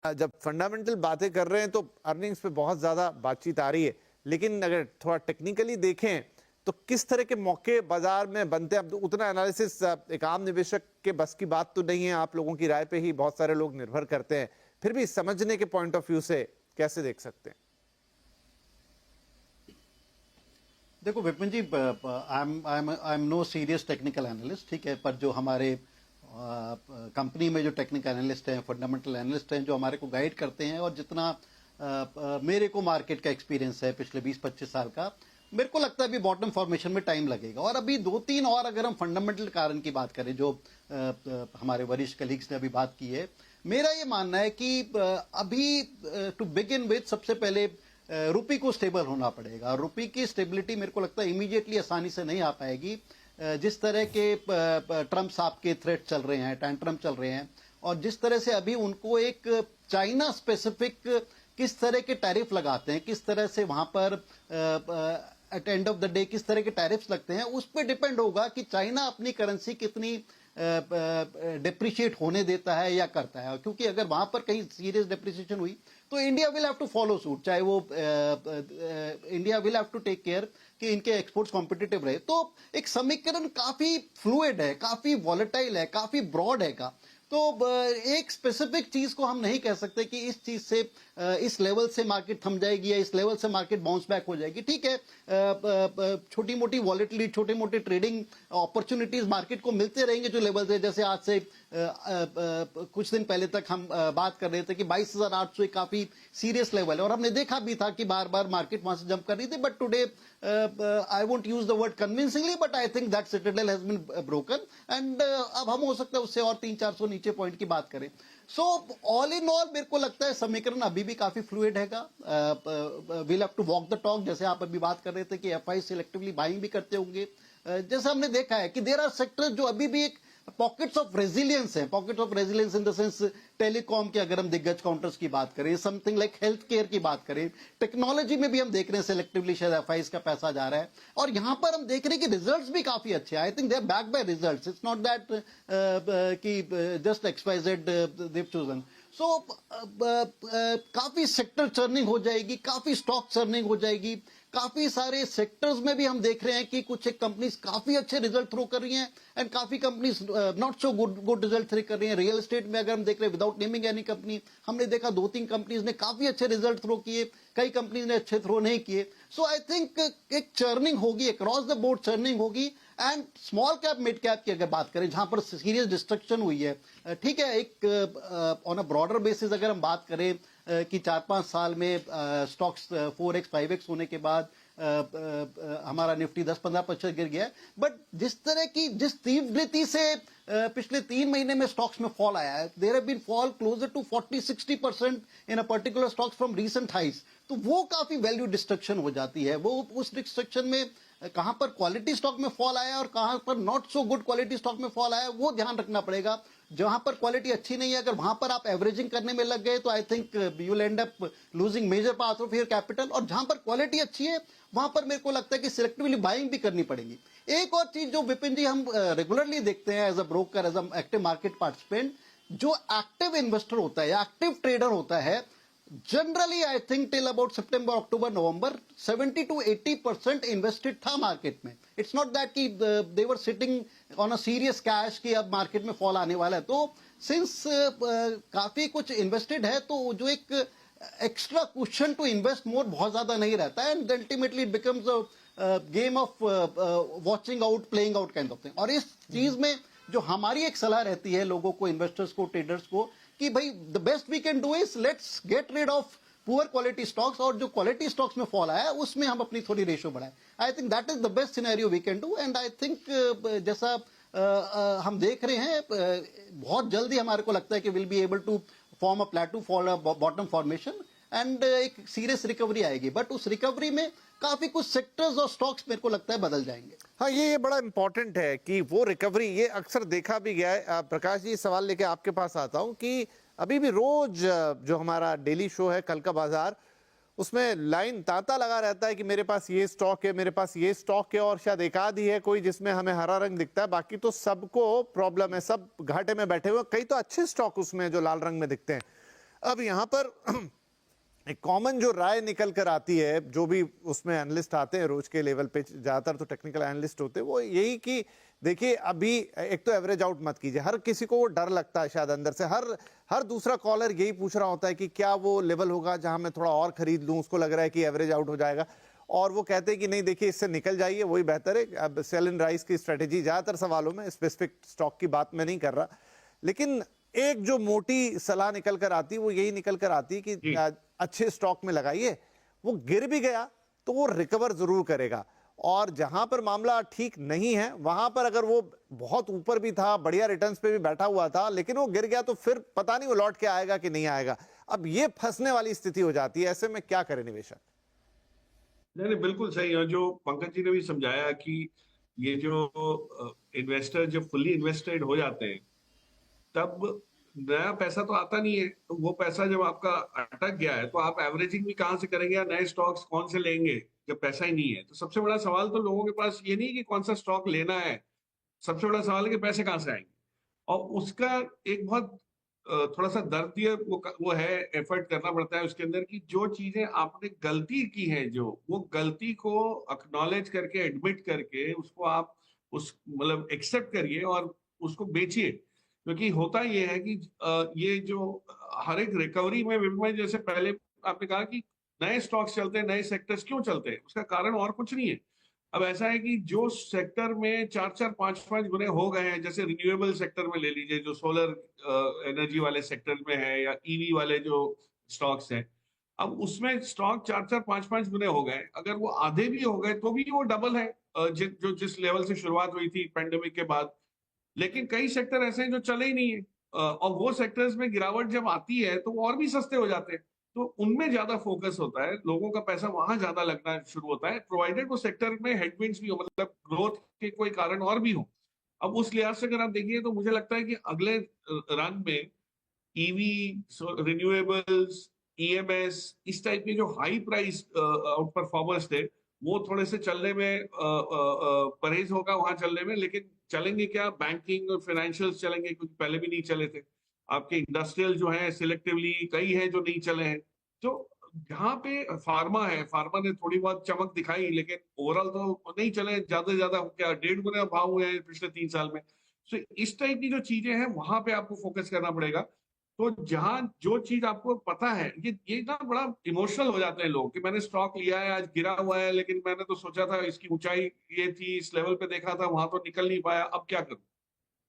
जब फंडामेंटल बातें कर रहे हैं तो अर्निंग्स पे बहुत ज्यादा बातचीत आ रही है, लेकिन अगर थोड़ा टेक्निकली देखें तो किस तरह के मौके बाजार में बनते हैं? अब उतना एनालिसिस एक आम निवेशक के बस की बात तो नहीं है, आप लोगों की राय पे ही बहुत सारे लोग निर्भर करते हैं, फिर भी समझने के पॉइंट ऑफ व्यू से कैसे देख सकते हैं? देखो Vipin ji, I am no serious technical analyst, ठीक है, पर जो हमारे कंपनी में जो टेक्निकल एनालिस्ट हैं, फंडामेंटल एनालिस्ट हैं, जो हमारे को गाइड करते हैं, और जितना मेरे को मार्केट का एक्सपीरियंस है पिछले 20-25 साल का, मेरे को लगता है अभी बॉटम फॉर्मेशन में टाइम लगेगा। और अभी 2-3 और अगर हम फंडामेंटल कारण की बात करें, जो हमारे वरिष्ठ कलीग्स ने अभी बात की है, मेरा ये मानना है कि अभी टू बिगिन विद सबसे पहले रुपी को स्टेबल होना पड़ेगा। रुपी की स्टेबिलिटी मेरे को लगता है इमीडिएटली आसानी से नहीं आ पाएगी। जिस तरह के ट्रम्प साहब के थ्रेट चल रहे हैं, टैंट्रम चल रहे हैं, और जिस तरह से अभी उनको एक चाइना स्पेसिफिक किस तरह के टैरिफ लगाते हैं, किस तरह से वहां पर at end of the day किस तरह के टैरिफ्स लगते हैं, उस पर डिपेंड होगा कि चाइना अपनी करेंसी कितनी डिप्रिशिएट होने देता है या करता है। क्योंकि अगर वहां पर कहीं सीरियस डिप्रिसिएशन हुई तो India will have to follow suit, चाहे वो India will have to take care कि इनके एक्सपोर्ट्स कॉम्पिटिटिव रहे। तो एक समीकरण काफी फ्लूइड है, काफी वॉलेटाइल है, काफी ब्रॉड है का। तो एक स्पेसिफिक चीज को हम नहीं कह सकते कि इस चीज से इस लेवल से मार्केट थम जाएगी या इस लेवल से मार्केट बाउंस बैक हो जाएगी। ठीक है, छोटी मोटी वॉलेटिलिटी, छोटे मोटे ट्रेडिंग अपॉर्चुनिटीज मार्केट को मिलते रहेंगे जो लेवल से, जैसे आज से कुछ दिन पहले तक हम बात कर रहे थे कि 22,800 काफी सीरियस लेवल है, और हमने देखा भी था कि बार बार मार्केट वहां से जंप कर रही थी। But today I won't use the word convincingly, but I think that citadel has been broken, and अब हम हो सकता है उससे और 300-400 नीचे पॉइंट की बात करें। सो ऑल इन ऑल मेरे को लगता है समीकरण अभी भी काफी फ्लूइड हैगा। We'll have to walk the talk, जैसे आप अभी बात कर रहे थे कि एफआई सिलेक्टिवली बाइंग भी करते होंगे। जैसे हमने देखा है कि देयर आर सेक्टर्स जो अभी भी एक पॉकेट्स ऑफ रेजिलियंस है, pockets of resilience in the sense telecom की अगर हम दिग्गज काउंटर्स की बात करें, समथिंग लाइक हेल्थ केयर की बात करें, टेक्नोलॉजी में भी हम देख रहे हैं सिलेक्टिवली शायद एफआईज का पैसा जा रहा है, और यहां पर हम देख रहे हैं कि रिजल्ट्स भी काफी अच्छे हैं। I think they are back by results, it's not that कि just XYZ they've chosen. So काफी सेक्टर चर्निंग हो जाएगी, काफी स्टॉक चर्निंग हो जाएगी, काफी सारे सेक्टर्स में भी हम देख रहे हैं कि कुछ एक कंपनीज काफी अच्छे रिजल्ट थ्रो कर रही हैं एंड काफी companies not so good result throw कर रही हैं। रियल एस्टेट में अगर हम देख रहे हैं, विदाउट नेमिंग एनी कंपनी, हमने देखा 2-3 कंपनीज ने काफी अच्छे रिजल्ट थ्रो किए, कई कंपनीज ने अच्छे थ्रो नहीं किए। सो आई थिंक एक चर्निंग होगी, अक्रॉस द बोर्ड चर्निंग होगी। And small cap mid cap की अगर बात करें, जहां पर सीरियस डिस्ट्रक्शन हुई है, ठीक है, एक ऑन अ ब्रॉडर बेसिस अगर हम बात करें कि 4-5 साल में स्टॉक्स 4x 5x होने के बाद हमारा निफ्टी 10-15% गिर गया है, बट जिस तरह की जिस तीव्रता से पिछले 3 महीने में स्टॉक्स में फॉल आया है, there have been fall closer to 40-60% in a particular stocks from recent highs. तो वो काफी वैल्यू डिस्ट्रक्शन हो जाती है। वो उस डिस्ट्रक्शन में कहां पर क्वालिटी स्टॉक में फॉल आया और कहां पर not so good quality stock में फॉल आया, वो ध्यान रखना पड़ेगा। जहां पर क्वालिटी अच्छी नहीं है, अगर वहां पर आप एवरेजिंग करने में लग गए तो I think you will end up losing major part of your capital. और जहां पर क्वालिटी अच्छी है वहां पर मेरे को लगता है कि सिलेक्टिवली बाइंग भी करनी पड़ेगी। एक और चीज जो विपिन जी हम रेगुलरली देखते हैं as a broker, as a active market participant, जो एक्टिव इन्वेस्टर होता है, एक्टिव ट्रेडर होता है, generally I think till about सितंबर, अक्टूबर, नवंबर 70 to 80% इन्वेस्टेड था मार्केट में। इट्स नॉट दैट कि they were sitting on a serious cash कि अब मार्केट में फॉल आने वाला है। तो सिंस काफी कुछ इन्वेस्टेड है, तो जो एक extra question to invest more बहुत ज्यादा नहीं रहता है, and ultimately it becomes a game of watching out, playing out kind of thing. और इस चीज में जो हमारी एक सलाह रहती है लोगों को, इन्वेस्टर्स को, ट्रेडर्स को, कि भाई the best we can do is let's get rid of poor quality stocks, और जो क्वालिटी स्टॉक्स में फॉल आया उसमें हम अपनी थोड़ी रेशियो बढ़ाएं। I think that is the best scenario we can do. And I think जैसा हम देख रहे हैं, बहुत जल्दी हमारे को लगता है कि will be able to form a plateau for a bottom formation, and एक सीरियस रिकवरी आएगी। बट उस रिकवरी में काफी कुछ सेक्टर्स और स्टॉक्स मेरे को लगता है बदल जाएंगे। हाँ, ये बड़ा इंपॉर्टेंट है कि वो रिकवरी, ये अक्सर देखा भी गया है। प्रकाश जी, सवाल लेके आपके पास आता हूं कि अभी भी रोज जो हमारा डेली शो है कल का बाजार, उसमें लाइन तांता लगा रहता है कि मेरे पास ये स्टॉक है, मेरे पास ये स्टॉक है, और शायद एक आध ही है कोई जिसमें हमें हरा रंग दिखता है, बाकी तो सबको प्रॉब्लम है, सब घाटे में बैठे हुए। कई तो अच्छे स्टॉक उसमें जो लाल रंग में दिखते हैं। अब यहाँ पर एक कॉमन जो राय निकल कर आती है, जो भी उसमें एनालिस्ट आते हैं रोज के लेवल पे, ज्यादातर तो टेक्निकल एनालिस्ट होते हैं, वो यही कि देखिए अभी एक तो एवरेज आउट मत कीजिए। हर किसी को वो डर लगता है शायद अंदर से, हर दूसरा कॉलर यही पूछ रहा होता है कि क्या वो लेवल होगा जहां मैं थोड़ा और खरीद लूं, उसको लग रहा है कि एवरेज आउट हो जाएगा, और वो कहते हैं कि नहीं देखिए इससे निकल जाइए, वही बेहतर है। अब सेल एंड राइज की स्ट्रेटेजी ज्यादातर सवालों में, स्पेसिफिक स्टॉक की बात मैं नहीं कर रहा, लेकिन एक जो मोटी सलाह निकल कर आती है वो यही निकल कर आती है कि अच्छे स्टॉक में लगाइए, वो गिर भी गया तो वो रिकवर जरूर करेगा, और जहां पर मामला ठीक नहीं है वहां पर अगर वो बहुत ऊपर भी था, बढ़िया रिटर्न्स पे भी बैठा हुआ था, लेकिन वो गिर गया तो फिर पता नहीं वो लौट के आएगा कि नहीं आएगा। अब ये फंसने वाली स्थिति हो जाती है। ऐसे में क्या करे निवेशक? नहीं नहीं, बिल्कुल सही है। जो पंकज जी ने भी समझाया कि ये जो इन्वेस्टर जब फुल्ली इन्वेस्टेड हो जाते हैं तब नया पैसा तो आता नहीं है, तो वो पैसा जब आपका अटक गया है तो आप एवरेजिंग भी कहाँ से करेंगे या नए स्टॉक्स कौन से लेंगे जब पैसा ही नहीं है। तो सबसे बड़ा सवाल तो लोगों के पास ये नहीं कि कौन सा स्टॉक लेना है, सबसे बड़ा सवाल है कि पैसे कहाँ से आएंगे। और उसका एक बहुत थोड़ा सा दर्द वो है, एफर्ट करना पड़ता है उसके अंदर कि जो चीजें आपने गलती की है, जो वो गलती को अक्नॉलेज करके, एडमिट करके उसको आप उस मतलब एक्सेप्ट करिए और उसको बेचिए। क्योंकि होता ये है कि ये जो हर एक रिकवरी में विपणन, जैसे पहले आपने कहा कि नए स्टॉक्स चलते हैं, नए सेक्टर्स क्यों चलते हैं, उसका कारण और कुछ नहीं है। अब ऐसा है कि जो सेक्टर में 4-4, 5-5 गुने हो गए हैं, जैसे रिन्यूएबल सेक्टर में ले लीजिए, जो सोलर एनर्जी वाले सेक्टर में है, या ईवी वाले जो स्टॉक्स हैं, अब उसमें स्टॉक 4-4, 5-5 गुने हो गए। अगर वो आधे भी हो गए तो भी वो डबल है जो जिस लेवल से शुरुआत हुई थी पेंडेमिक के बाद। लेकिन कई सेक्टर ऐसे हैं जो चले ही नहीं है, और वो सेक्टर्स में गिरावट जब आती है तो वो और भी सस्ते हो जाते हैं, तो उनमें ज्यादा फोकस होता है, लोगों का पैसा वहां ज्यादा लगना शुरू होता है, प्रोवाइडेड वो सेक्टर में हेडविंड्स भी हो, मतलब ग्रोथ के कोई कारण और भी हो। अब उस लिहाज से अगर आप देखिए तो मुझे लगता है कि अगले रन में ईवी, रिन्यूएबल्स, ईएमएस, इस टाइप के जो हाई प्राइस आउट परफॉर्मर्स थे, वो थोड़े से चलने में परहेज होगा वहां चलने में। लेकिन चलेंगे क्या? बैंकिंग और फाइनेंशियल्स चलेंगे, क्योंकि पहले भी नहीं चले थे। आपके इंडस्ट्रियल जो है सिलेक्टिवली कई हैं जो नहीं चले हैं। तो जहाँ पे फार्मा है, फार्मा ने थोड़ी बहुत चमक दिखाई, लेकिन ओवरऑल तो नहीं चले। ज्यादा से ज्यादा क्या 1.5 गुना भाव हुए हैं पिछले 3 साल में। तो इस टाइप की जो चीजें हैं वहां पे आपको फोकस करना पड़ेगा। तो जहां जो चीज आपको पता है, ये ना बड़ा इमोशनल हो जाते हैं लोग कि मैंने स्टॉक लिया है, आज गिरा हुआ है, लेकिन मैंने तो सोचा था इसकी ऊंचाई ये थी, इस लेवल पे देखा था, वहां तो निकल नहीं पाया, अब क्या करूं।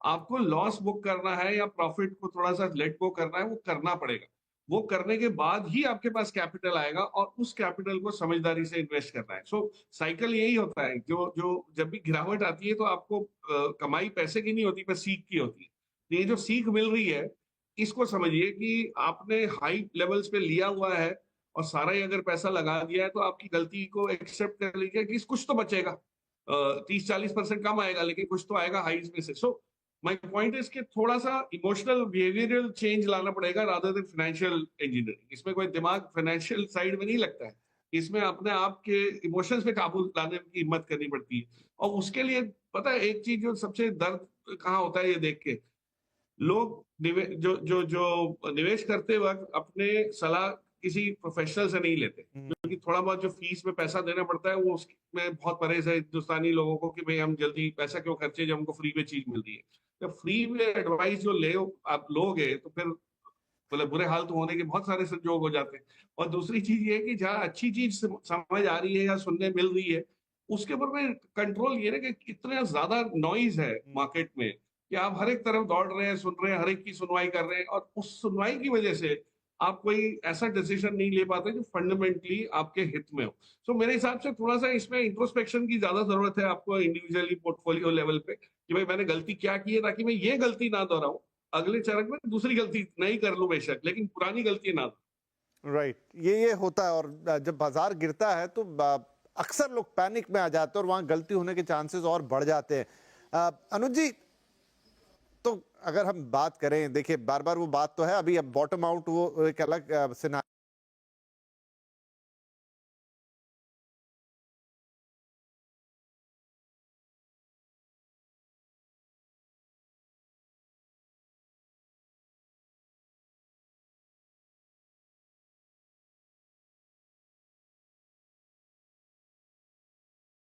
आपको लॉस बुक करना है या प्रॉफिट को थोड़ा सा लेट गो करना है, वो करना पड़ेगा। वो करने के बाद ही आपके पास कैपिटल आएगा, और उस कैपिटल को समझदारी से इन्वेस्ट करना है। सो साइकिल यही होता है, जो जो जब भी गिरावट आती है तो आपको कमाई पैसे की नहीं होती, पर सीख की होती है। तो ये जो सीख मिल रही है, इसको समझिए कि आपने हाई लेवल्स पे लिया हुआ है और सारा ही अगर पैसा लगा दिया है, तो आपकी गलती को एक्सेप्ट कर लीजिए कि कुछ तो बचेगा। 30-40% कम आएगा, लेकिन कुछ तो आएगा हाईज में से। सो माय पॉइंट इज कि थोड़ा सा इमोशनल बिहेवियरल चेंज लाना पड़ेगा रादर देन फाइनेंशियल इंजीनियरिंग। इसमें कोई दिमाग फाइनेंशियल साइड में नहीं लगता है, इसमें अपने आप के इमोशंस पे काबू लाने की हिम्मत करनी पड़ती है। और उसके लिए पता है एक चीज जो सबसे दर्द कहाँ होता है, ये देख के लोग जो निवेश करते वक्त अपने सलाह किसी प्रोफेशनल से नहीं लेते, क्योंकि थोड़ा बहुत जो फीस में पैसा देना पड़ता है वो उसमें बहुत परहेज है हिंदुस्तानी लोगों को कि भाई हम जल्दी पैसा क्यों खर्चे जब हमको फ्री में चीज मिल रही है। तो फ्री में एडवाइस जो ले आप लोगे तो फिर मतलब बुरे हाल तो होने के बहुत सारे संजोग हो जाते हैं। और दूसरी चीज ये है कि जहाँ अच्छी चीज समझ आ रही है या सुनने मिल रही है, उसके ऊपर में कंट्रोल ये ना कि कितना ज्यादा नॉइज है मार्केट में, कि आप हर एक तरफ दौड़ रहे हैं, सुन रहे हैं, हर एक की सुनवाई कर रहे हैं, और उस सुनवाई की वजह से आप कोई ऐसा डिसीजन नहीं ले पाते जो फंडामेंटली आपके हित में हो। सो मेरे हिसाब से थोड़ा सा इसमें इंट्रोस्पेक्शन की ज्यादा जरूरत है आपको इंडिविजुअली पोर्टफोलियो लेवल पे, कि भाई मैंने गलती क्या की है, ताकि मैं ये गलती ना दोहराऊं अगले चरण में, दूसरी गलती नहीं कर लूं बेशक, लेकिन पुरानी गलती ना। राइट, ये होता है। और जब बाजार गिरता है तो अक्सर लोग पैनिक में आ जाते हैं और वहां गलती होने के चांसेस और बढ़ जाते हैं। अनुज जी, तो अगर हम बात करें, देखिए बार बार वो बात तो है, अभी अब बॉटम आउट वो एक अलग सिनारियो